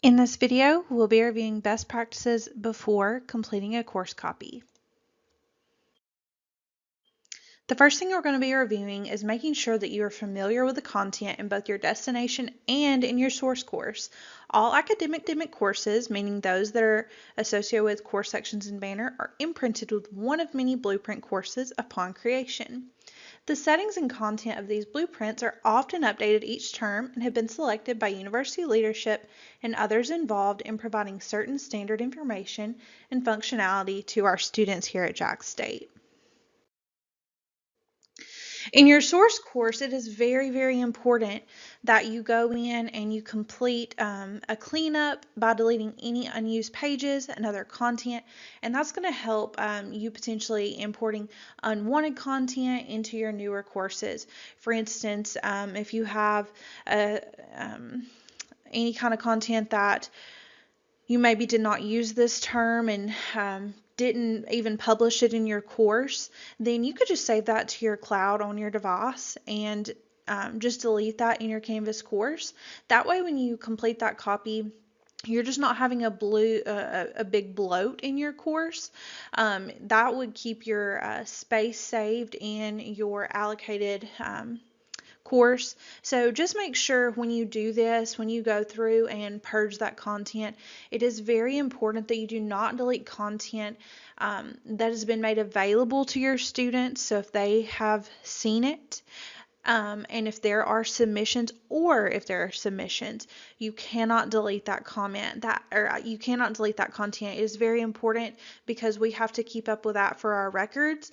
In this video, we'll be reviewing best practices before completing a course copy. The first thing we're going to be reviewing is making sure that you are familiar with the content in both your destination and in your source course. All academic courses, meaning those that are associated with course sections and banner, are imprinted with one of many blueprint courses upon creation. The settings and content of these blueprints are often updated each term and have been selected by university leadership and others involved in providing certain standard information and functionality to our students here at Jax State. In your source course, it is very important that you go in and you complete a cleanup by deleting any unused pages and other content, and that's going to help you potentially importing unwanted content into your newer courses. For instance, if you have any kind of content that you maybe did not use this term and didn't even publish it in your course, then you could just save that to your cloud on your device and just delete that in your Canvas course. That way, when you complete that copy, you're just not having a big bloat in your course. That would keep your space saved in your allocated course. So just make sure when you do this, when you go through and purge that content, it is very important that you do not delete content that has been made available to your students. So if they have seen it, and if there are submissions, you cannot delete that comment or you cannot delete that content. It is very important because we have to keep up with that for our records.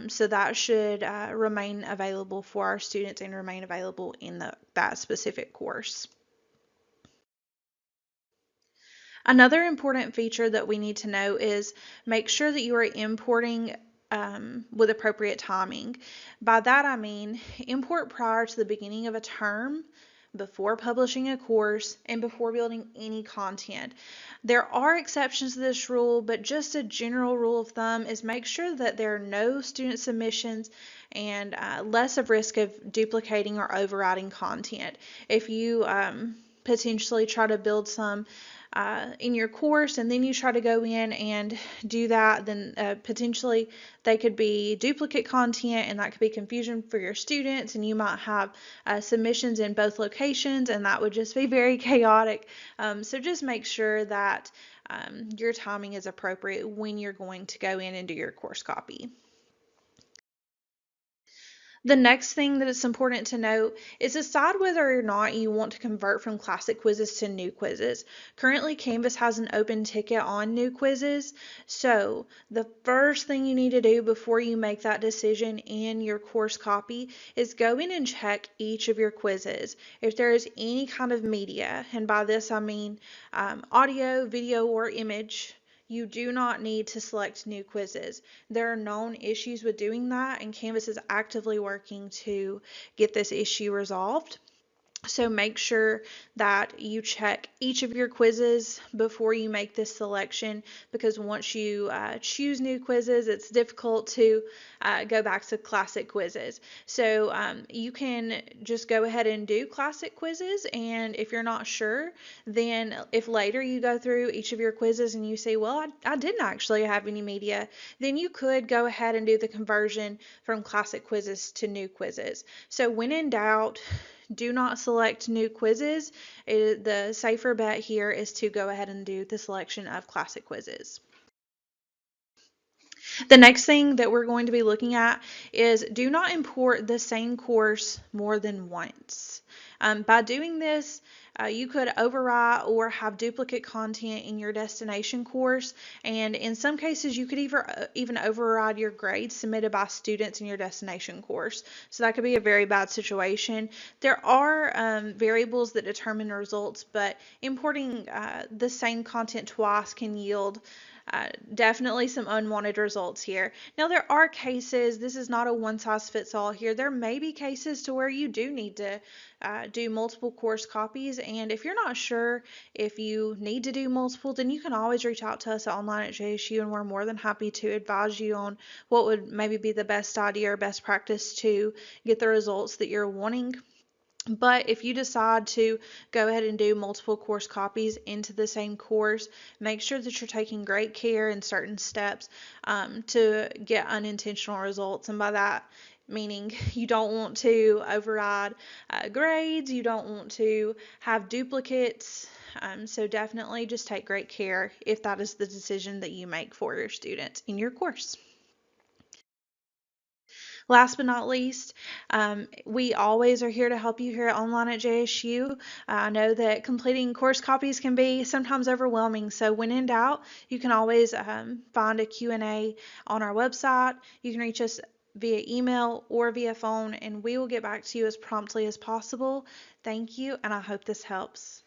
So that should remain available for our students and remain available in that specific course. Another important feature that we need to know is make sure that you are importing with appropriate timing. By that I mean import prior to the beginning of a term, before publishing a course, and before building any content. There are exceptions to this rule, but just a general rule of thumb is make sure that there are no student submissions and less of risk of duplicating or overriding content. If you potentially try to build some in your course and then you try to go in and do that, then potentially they could be duplicate content and that could be confusion for your students, and you might have submissions in both locations and that would just be very chaotic. So just make sure that your timing is appropriate when you're going to go in and do your course copy. The next thing that it's important to note is decide whether or not you want to convert from classic quizzes to new quizzes. Currently, Canvas has an open ticket on new quizzes, so the first thing you need to do before you make that decision in your course copy is go in and check each of your quizzes. If there is any kind of media, and by this I mean audio, video, or image, you do not need to select new quizzes. There are known issues with doing that, and Canvas is actively working to get this issue resolved. So make sure that you check each of your quizzes before you make this selection, because once you choose new quizzes, it's difficult to go back to classic quizzes. So you can just go ahead and do classic quizzes, and if you're not sure, then if later you go through each of your quizzes and you say, well, I didn't actually have any media, then you could go ahead and do the conversion from classic quizzes to new quizzes. So when in doubt, do not select new quizzes. The safer bet here is to go ahead and do the selection of classic quizzes. The next thing that we're going to be looking at is do not import the same course more than once. By doing this, you could overwrite or have duplicate content in your destination course, and in some cases you could even override your grades submitted by students in your destination course. So that could be a very bad situation. There are variables that determine results, but importing the same content twice can yield definitely some unwanted results here. Now there are cases, this is not a one size fits all here. There may be cases to where you do need to do multiple course copies, and if you're not sure if you need to do multiple, then you can always reach out to us at Online at JSU, and we're more than happy to advise you on what would maybe be the best idea or best practice to get the results that you're wanting. But if you decide to go ahead and do multiple course copies into the same course, make sure that you're taking great care in certain steps to get unintentional results. And by that, meaning you don't want to override grades, you don't want to have duplicates. So definitely just take great care if that is the decision that you make for your students in your course. Last but not least, we always are here to help you here online at JSU. I know that completing course copies can be sometimes overwhelming, so when in doubt, you can always find a Q&A on our website. You can reach us via email or via phone, and we will get back to you as promptly as possible. Thank you, and I hope this helps.